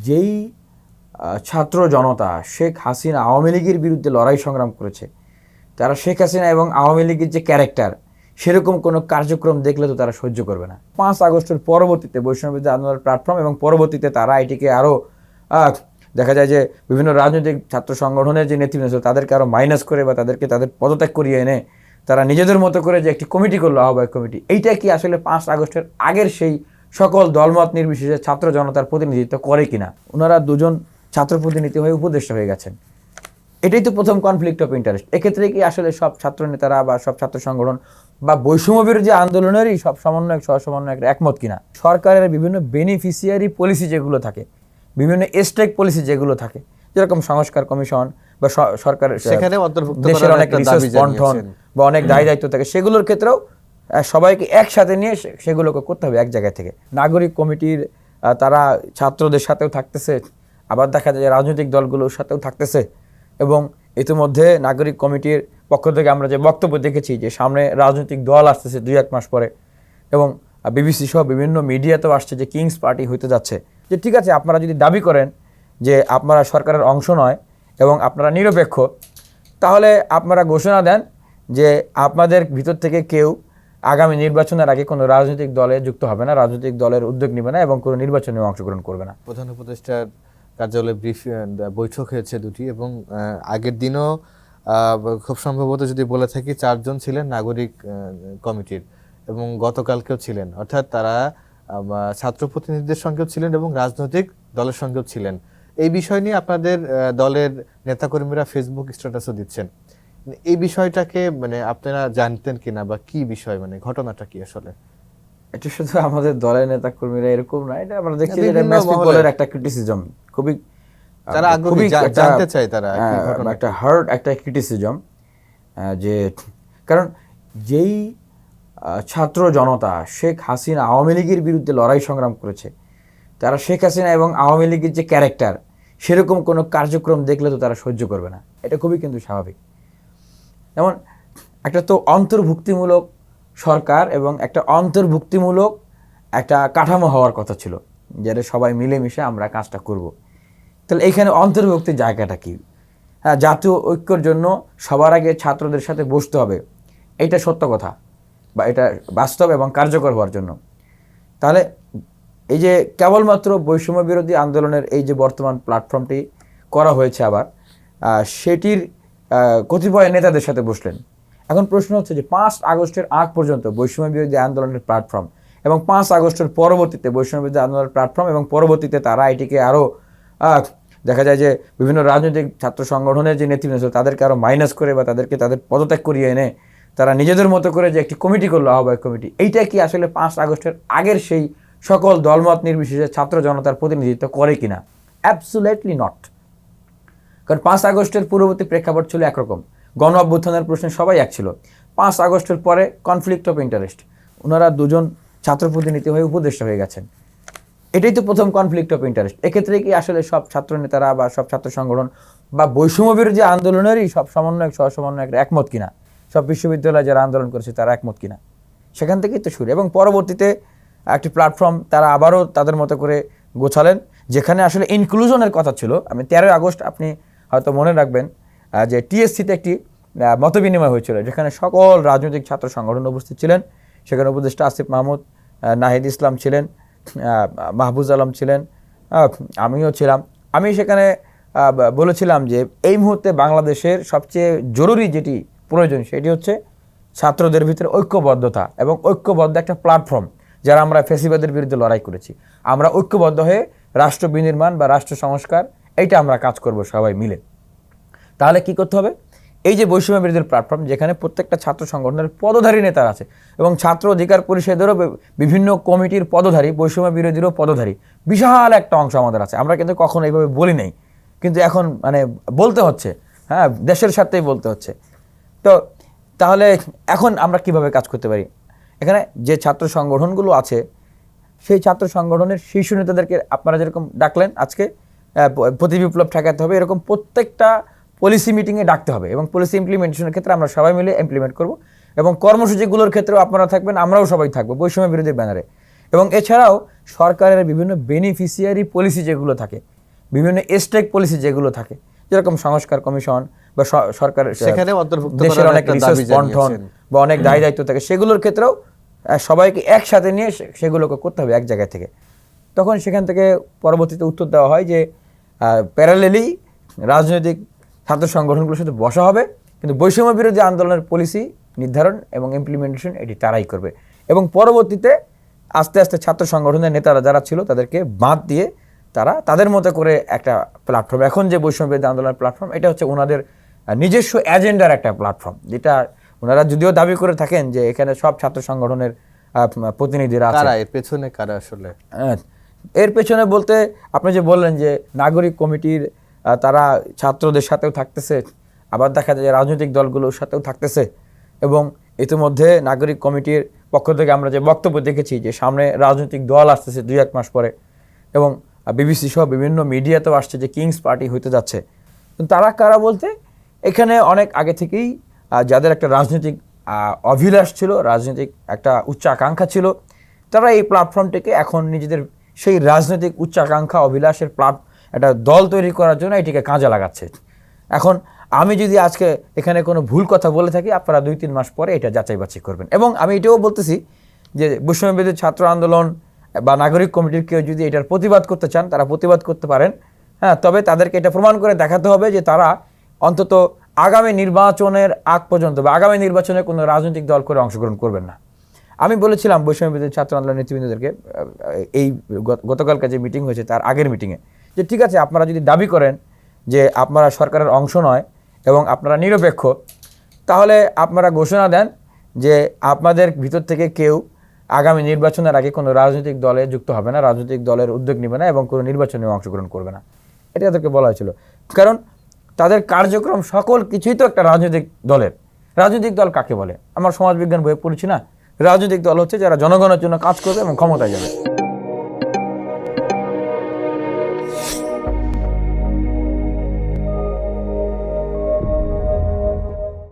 যেই ছাত্র জনতা শেখ হাসিনা আওয়ামী লীগের বিরুদ্ধে লড়াই সংগ্রাম করেছে, তারা শেখ হাসিনা এবং আওয়ামী লীগের যে ক্যারেক্টার সেরকম কোনো কার্যক্রম দেখলে তো তারা সহ্য করবে না। 5 আগস্টের পরবর্তীতে বৈষম্যবিরোধী আন্দোলনের প্ল্যাটফর্ম এবং পরবর্তীতে তারা এটিকে আরও দেখা যায় যে বিভিন্ন রাজনৈতিক ছাত্র সংগঠনের যে নেতৃবৃন্দ ছিল তাদেরকে আরও মাইনাস করে বা তাদেরকে তাদের পদত্যাগ করিয়ে এনে তারা নিজেদের মতো করে যে একটি কমিটি করলো, আহ্বায়ক কমিটি, এইটা কি আসলে 5 আগস্টের আগের সেই সকল দলমত নির্বিশেষে ছাত্র জনতার প্রতিনিধিত্ব করে কিনা? ওনারা দুজন ছাত্র প্রতিনিধি হয়ে উপদেষ্টা হয়ে গেছেন। এটাই তো প্রথম কনফ্লিক্ট অফ ইন্টারেস্ট। এক্ষেত্রে কি আসলে সব ছাত্র নেতারা বা সব ছাত্র সংগঠন বা বৈষম্য বিরোধী আন্দোলনেরই সব সমন্বয়ক সহসমন্বয়ক একমত কিনা? সরকারের বিভিন্ন বেনিফিশিয়ারি পলিসি যেগুলো থাকে, বিভিন্ন স্টেক পলিসি যেগুলো থাকে, যেরকম সংস্কার কমিশন বা সরকারের সেখানে অন্তর্ভুক্ত দেশের অনেক রিসোর্স বন্টন বা অনেক দায় দায়িত্ব থাকে, সেগুলোর ক্ষেত্রেও সবাইকে একসাথে নিয়ে সেগুলোকে করতে হবে এক জায়গা থেকে। নাগরিক কমিটির তারা ছাত্রদের সাথেও থাকতেছে, আবার দেখা যায় রাজনৈতিক দলগুলোর সাথেও থাকতেছে, এবং ইতিমধ্যে নাগরিক কমিটির পক্ষ থেকে আমরা যে বক্তব্য দেখেছি যে সামনে রাজনৈতিক দল আসতেছে 2-1 মাস পরে, এবং বিবিসি সহ বিভিন্ন মিডিয়াতেও আসছে যে কিংস পার্টি হইতে যাচ্ছে। যে ঠিক আছে, আপনারা যদি দাবি করেন যে আপনারা সরকারের অংশ নয় এবং আপনারা নিরপেক্ষ, তাহলে আপনারা ঘোষণা দেন যে আপনাদের ভিতর থেকে কেউ আগামী নির্বাচনের আগে কোনো রাজনৈতিক দলে যুক্ত হবে না, রাজনৈতিক দলের উদ্যোগ নেবে না এবং কোনো নির্বাচনে অংশগ্রহণ করবে না। প্রধান উপদেষ্টার কার্যালয়ে বৈঠক হয়েছে দুটি, এবং আগের দিনও খুব সম্ভবত যদি বলে থাকি 4 জন ছিলেন নাগরিক কমিটির, এবং গতকালকেও ছিলেন, অর্থাৎ তারা ছাত্র প্রতিনিধিদের সঙ্গেও ছিলেন এবং রাজনৈতিক দলের সঙ্গেও ছিলেন। এই বিষয় নিয়ে আপনাদের দলের নেতাকর্মীরা ফেসবুক স্ট্যাটাসও দিচ্ছেন। এই বিষয়টাকে আপনারা জানতেন কিনা, বা কি বিষয়, ঘটনাটা কি আসলে? এটা শুধু আমাদের দলের নেতা কর্মীরা এরকম না, এটা আমরা দেখছি যে ম্যাসিভ বলের একটা ক্রিটিসিজম, খুবই যারা আগ্রহী জানতে চায় তারা একটা হার্ড একটা ক্রিটিসিজম, যে কারণ যেই ছাত্র জনতা শেখ হাসিনা আওয়ামী লীগের বিরুদ্ধে লড়াই সংগ্রাম করেছে, তারা শেখ হাসিনা এবং আওয়ামী লীগের যে ক্যারেক্টার সেরকম কোনো কার্যক্রম দেখলে তো তারা সহ্য করবে না। এটা খুবই কিন্তু স্বাভাবিক। যেমন একটা তো অন্তর্ভুক্তিমূলক সরকার এবং একটা অন্তর্ভুক্তিমূলক একটা কাঠামো হওয়ার কথা ছিল, যারা সবাই মিলেমিশে আমরা কাজটা করব। তাহলে এইখানে অন্তর্ভুক্তির জায়গাটা কি? হ্যাঁ, জাতীয় ঐক্যর জন্য সবার আগে ছাত্রদের সাথে বসতে হবে, এটা সত্য কথা, বা এটা বাস্তব এবং কার্যকর হওয়ার জন্য। তাহলে এই যে কেবলমাত্র বৈষম্য বিরোধী আন্দোলনের এই যে বর্তমান প্ল্যাটফর্মটি করা হয়েছে, আবার সেটির কতিপয় নেতাদের সাথে বসলেন। এখন প্রশ্ন হচ্ছে যে 5 আগস্টের আগ পর্যন্ত বৈষম্য বিরোধী আন্দোলনের প্ল্যাটফর্ম এবং 5 আগস্টের পরবর্তীতে বৈষম্য বিরোধী আন্দোলনের প্ল্যাটফর্ম এবং পরবর্তীতে তারা এটিকে আরও দেখা যায় যে বিভিন্ন রাজনৈতিক ছাত্র সংগঠনের যে নেতৃবৃন্দ ছিল তাদেরকে আরও মাইনাস করে বা তাদেরকে তাদের পদত্যাগ করিয়ে এনে তারা নিজেদের মতো করে যে একটি কমিটি করলো, আহ্বায়ক কমিটি, এইটা কি আসলে 5 আগস্টের আগের সেই সকল দলমত নির্বিশেষে ছাত্র জনতার প্রতিনিধিত্ব করে কিনা? Absolutely not. কারণ 5 আগস্টের পূর্ববর্তী প্রেক্ষাপট ছিল একরকম, গণ অভ্যুত্থানের প্রশ্নে সবাই এক ছিল। 5 আগস্টের পরে কনফ্লিক্ট অফ ইন্টারেস্ট, ওনারা দুজন ছাত্র প্রতিনিধি হয়ে উপদেষ্টা হয়ে গেছেন। এটাই তো প্রথম কনফ্লিক্ট অফ ইন্টারেস্ট। এক্ষেত্রে কি আসলে সব ছাত্র নেতারা বা সব ছাত্র সংগঠন বা বৈষম্য বিরোধী আন্দোলনেরই সব সমন্বয়ক সহসমন্বয়ক একমত কিনা? সব বিশ্ববিদ্যালয়ে যারা আন্দোলন করেছে তারা একমত কিনা? সেখান থেকেই তো শুরু। এবং পরবর্তীতে একটি প্ল্যাটফর্ম তারা আবারও তাদের মতো করে গোছালেন, যেখানে আসলে ইনক্লুশনের কথা ছিল। আমি 13 আগস্ট আপনি হয়তো মনে রাখবেন যে টিএসসিতে একটি মতবিনিময় হয়েছিল, যেখানে সকল রাজনৈতিক ছাত্র সংগঠন উপস্থিত ছিলেন। সেখানে উপদেষ্টা আসিফ মাহমুদ, নাহিদ ইসলাম ছিলেন, মাহফুজ আলম ছিলেন, আমিও ছিলাম। আমি সেখানে বলেছিলাম যে এই মুহূর্তে বাংলাদেশের সবচেয়ে জরুরি যেটি প্রয়োজন সেটি হচ্ছে ছাত্রদের ভিতরে ঐক্যবদ্ধতা এবং ঐক্যবদ্ধ একটা প্ল্যাটফর্ম। যারা আমরা ফ্যাসিবাদের বিরুদ্ধে লড়াই করেছি, আমরা ঐক্যবদ্ধ হয়ে রাষ্ট্র বিনির্মাণ বা রাষ্ট্র সংস্কার, এইটা আমরা কাজ করব সবাই মিলে। তাহলে কি করতে হবে? এই যে বৈষম্য বিরোধী প্ল্যাটফর্ম, যেখানে প্রত্যেকটা ছাত্র সংগঠনের পদধারী নেতা আছে এবং ছাত্র অধিকার পরিষদেরও বিভিন্ন কমিটির পদধারী, বৈষম্য বিরোধীরও পদধারী বিশাল একটা অংশ আমাদের আছে। আমরা কিন্তু কখনো এইভাবে বলি নাই, কিন্তু এখন বলতে হচ্ছে, হ্যাঁ, দেশের সাথেই বলতে হচ্ছে। তো তাহলে এখন আমরা কিভাবে কাজ করতে পারি? এখানে যে ছাত্র সংগঠনগুলো আছে সেই ছাত্র সংগঠনের শীর্ষ নেতাদেরকে আপনারা যেরকম ডাকলেন আজকে, প্রতি বিপ্লব ঠেকাতে হবে, এরকম প্রত্যেকটা পলিসি মিটিংয়ে ডাকতে হবে এবং পলিসি ইমপ্লিমেন্টেশনের ক্ষেত্রে আমরা সবাই মিলে ইমপ্লিমেন্ট করব। এবং কর্মসূচিগুলোর ক্ষেত্রেও আপনারা থাকবেন, আমরাও সবাই থাকবো বৈষম্য বিরোধী ব্যানারে। এবং এছাড়াও সরকারের বিভিন্ন বেনিফিশিয়ারি পলিসি যেগুলো থাকে বিভিন্ন স্টেক পলিসি যেগুলো থাকে, যেরকম সংস্কার কমিশন বা সরকারের সেখানে অন্তর্ভুক্ত দেশের করার অনেক একটা রিসোর্স দাবি বন্টন জানিয়েছেন। বা অনেক দায় দায়িত্ব থাকে, সেগুলোর ক্ষেত্রেও সবাইকে একসাথে নিয়ে সেগুলোকে করতে হবে এক জায়গা থেকে। তখন সেখান থেকে পরবর্তীতে উত্তর দেওয়া হয় যে প্যারালেলি রাজনৈতিক ছাত্র সংগঠনগুলোর সাথে বসা হবে, কিন্তু বৈষম্য বিরোধী আন্দোলনের পলিসি নির্ধারণ এবং ইমপ্লিমেন্টেশন এটি তারাই করবে। এবং পরবর্তীতে আস্তে আস্তে ছাত্র সংগঠনের নেতারা যারা ছিল তাদেরকে বাদ দিয়ে তারা তাদের মতো করে একটা প্ল্যাটফর্ম, এখন যে বৈষম্য বিরোধী আন্দোলনের প্ল্যাটফর্ম, এটা হচ্ছে ওনাদের নিজস্ব এজেন্ডার একটা প্ল্যাটফর্ম, যেটা ওনারা যদিও দাবি করে থাকেন যে এখানে সব ছাত্র সংগঠনের প্রতিনিধিরা আছে। কারা এর পেছনে, কারা আসলে? এর পেছনে বলতে আপনি যে বললেন যে নাগরিক কমিটির তারা ছাত্রদের সাথেও থাকতেছে, আবার দেখা যায় যে রাজনৈতিক দলগুলোর সাথেও থাকতেছে। এবং ইতিমধ্যে নাগরিক কমিটির পক্ষ থেকে আমরা যে বক্তব্য দেখেছি যে সামনে রাজনৈতিক দল আসতেছে 2-1 মাস পরে, এবং বিবিসি সহ বিভিন্ন মিডিয়াতেও আসছে যে কিংস পার্টি হইতে যাচ্ছে। তারা কারা বলতে, এখানে অনেক আগে থেকেই যাদের একটা রাজনৈতিক অভিলাষ ছিল, রাজনৈতিক একটা উচ্চ আকাঙ্ক্ষা ছিল, তারা এই প্ল্যাটফর্মটিকে এখন নিজেদের সেই রাজনৈতিক উচ্চাকাঙ্ক্ষা অভিলাষের একটা দল তৈরি করার জন্য এটিকে কাজে লাগাচ্ছে। এখন আমি যদি আজকে এখানে কোনো ভুল কথা বলে থাকি, আপনারা 2-3 মাস পরে এটা যাচাই বাছাই করবেন। এবং আমি এটাও বলতেছি যে বৈষম্য বিরোধী ছাত্র আন্দোলন বা নাগরিক কমিটির কেউ যদি এটার প্রতিবাদ করতে চান, তারা প্রতিবাদ করতে পারেন, হ্যাঁ, তবে তাদেরকে এটা প্রমাণ করে দেখাতে হবে যে তারা অন্তত আগামী নির্বাচনের আগ পর্যন্ত বা আগামী নির্বাচনে কোনো রাজনৈতিক দল করে অংশগ্রহণ করবেন না। আমি বলেছিলাম বৈষম্য বিরোধী ছাত্র আন্দোলন নেতৃবৃন্দদেরকে এই গতকালকে যে মিটিং হয়েছে তার আগের মিটিংয়ে, যে ঠিক আছে, আপনারা যদি দাবি করেন যে আপনারা সরকারের অংশ নয় এবং আপনারা নিরপেক্ষ, তাহলে আপনারা ঘোষণা দেন যে আপনাদের ভিতর থেকে কেউ আগামী নির্বাচনের আগে কোনো রাজনৈতিক দলে যুক্ত হবে না, রাজনৈতিক দলের উদ্যোগ নেবে না এবং কোনো নির্বাচনে অংশগ্রহণ করবে না। এটা তাদেরকে বলা হয়েছিল, কারণ তাদের কার্যক্রম সকল কিছুই তো একটা রাজনৈতিক দলের। রাজনৈতিক দল কাকে বলে? আমার সমাজবিজ্ঞান বইয়ে পড়েছি না, রাজনৈতিক দল হচ্ছে যারা জনগণের জন্য কাজ করবে এবং ক্ষমতায় যাবে।